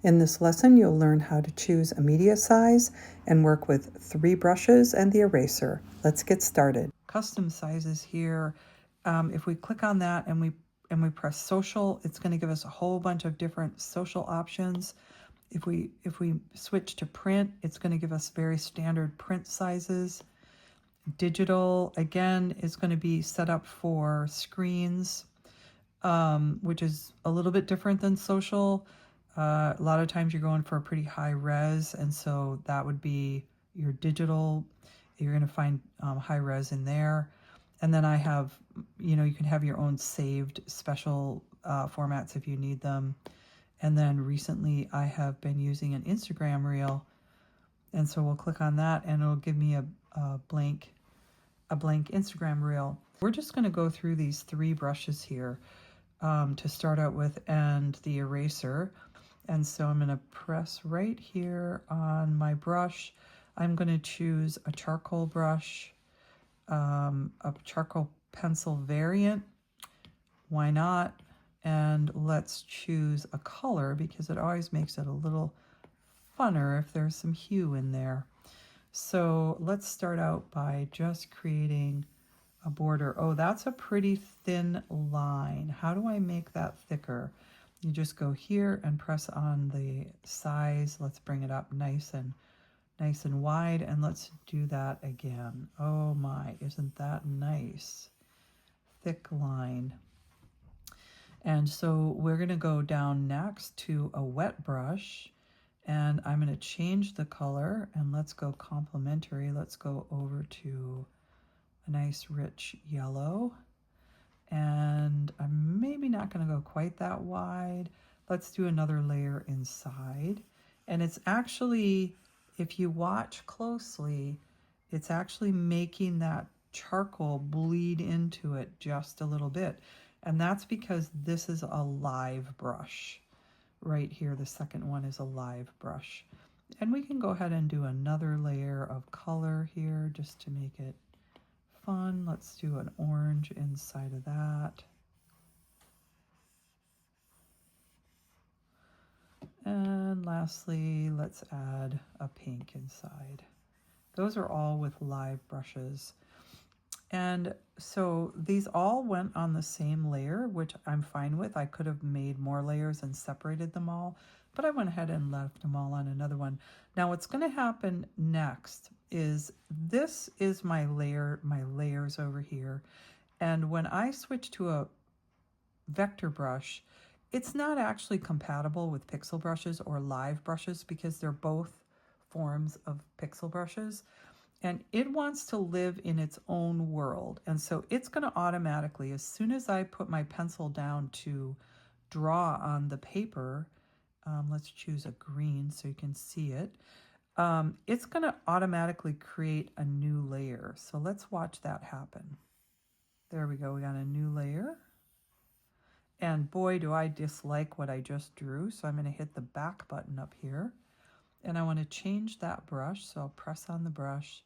In this lesson, you'll learn how to choose a media size and work with 3 brushes and the eraser. Let's get started. Custom sizes here. If we click on that and we press social, it's going to give us a whole bunch of different social options. If we switch to print, it's going to give us very standard print sizes. Digital, again, is going to be set up for screens, which is a little bit different than social. A lot of times you're going for a pretty high res, and so that would be your digital. You're going to find high res in there. And then I have, you can have your own saved special formats if you need them. And then recently I have been using an Instagram reel, and so we'll click on that and it'll give me a blank Instagram reel. We're just going to go through these 3 brushes here to start out with, and the eraser. And so I'm going to press right here on my brush. I'm going to choose a charcoal brush, a charcoal pencil variant. Why not? And let's choose a color, because it always makes it a little funner if there's some hue in there. So let's start out by just creating a border. Oh, that's a pretty thin line. How do I make that thicker? You just go here and press on the size. Let's bring it up nice and wide, and let's do that again. Oh my, isn't that nice? Thick line. And so we're going to go down next to a wet brush, and I'm going to change the color, and let's go complementary. Let's go over to a nice rich yellow, and I'm maybe not going to go quite that wide. Let's do another layer inside. And it's actually, if you watch closely, it's actually making that charcoal bleed into it just a little bit. And that's because this is a live brush. Right here, the second one is a live brush. And we can go ahead and do another layer of color here just to make it fun. Let's do an orange inside of that. And lastly, let's add a pink inside. Those are all with live brushes. And so these all went on the same layer, which I'm fine with. I could have made more layers and separated them all, but I went ahead and left them all on another one. Now what's going to happen next is this is my layers over here. And when I switch to a vector brush, it's not actually compatible with pixel brushes or live brushes, because they're both forms of pixel brushes. And it wants to live in its own world. And so it's going to automatically, as soon as I put my pencil down to draw on the paper, let's choose a green so you can see it. It's going to automatically create a new layer. So let's watch that happen. There we go. We got a new layer. And boy, do I dislike what I just drew. So I'm going to hit the back button up here. And I want to change that brush. So I'll press on the brush.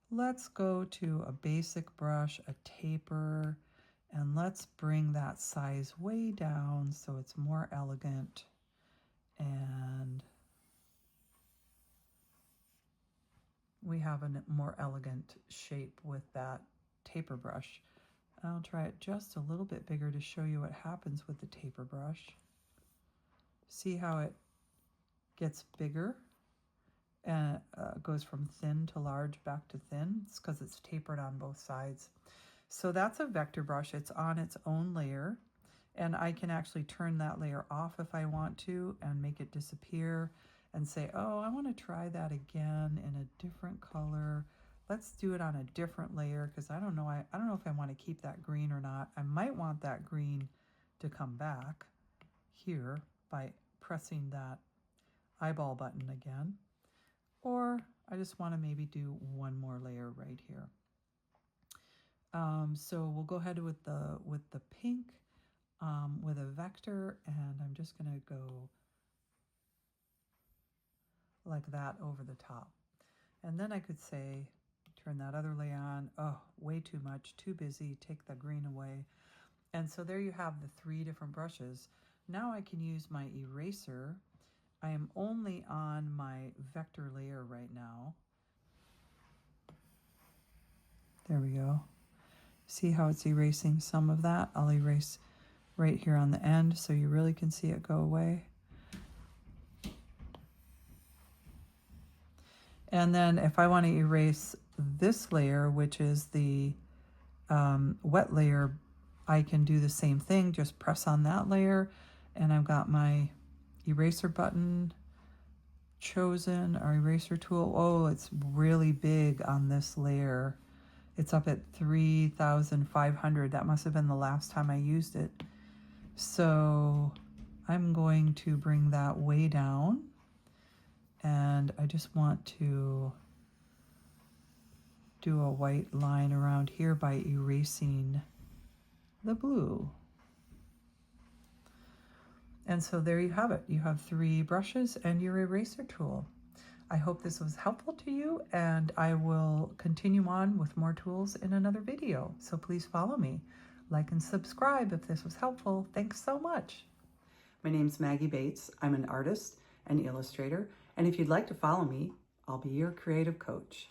Let's go to a basic brush, a taper, and let's bring that size way down so it's more elegant. And we have a more elegant shape with that taper brush. I'll try it just a little bit bigger to show you what happens with the taper brush. See how it gets bigger and goes from thin to large back to thin? It's because it's tapered on both sides. So that's a vector brush. It's on its own layer, and I can actually turn that layer off if I want to and make it disappear and say, oh, I want to try that again in a different color. Let's do it on a different layer, because I don't know if I want to keep that green or not. I might want that green to come back here by pressing that eyeball button again. Or I just want to maybe do one more layer right here. So we'll go ahead with the pink with a vector, and I'm just going to go like that over the top. And then I could say, turn that other layer on. Oh, way too much, too busy, take the green away. And so there you have the 3 different brushes. Now I can use my eraser I am only on my vector layer right now. There we go. See how it's erasing some of that? I'll erase right here on the end so you really can see it go away. And then if I want to erase this layer, which is the wet layer, I can do the same thing. Just press on that layer, and I've got my eraser button chosen, or eraser tool. Oh, it's really big on this layer. It's up at 3,500. That must have been the last time I used it. So I'm going to bring that way down, and I just want to do a white line around here by erasing the blue. And so there you have it. You have 3 brushes and your eraser tool. I hope this was helpful to you, and I will continue on with more tools in another video. So please follow me. Like and subscribe if this was helpful. Thanks so much. My name's Maggie Bates. I'm an artist and illustrator, and if you'd like to follow me, I'll be your creative coach.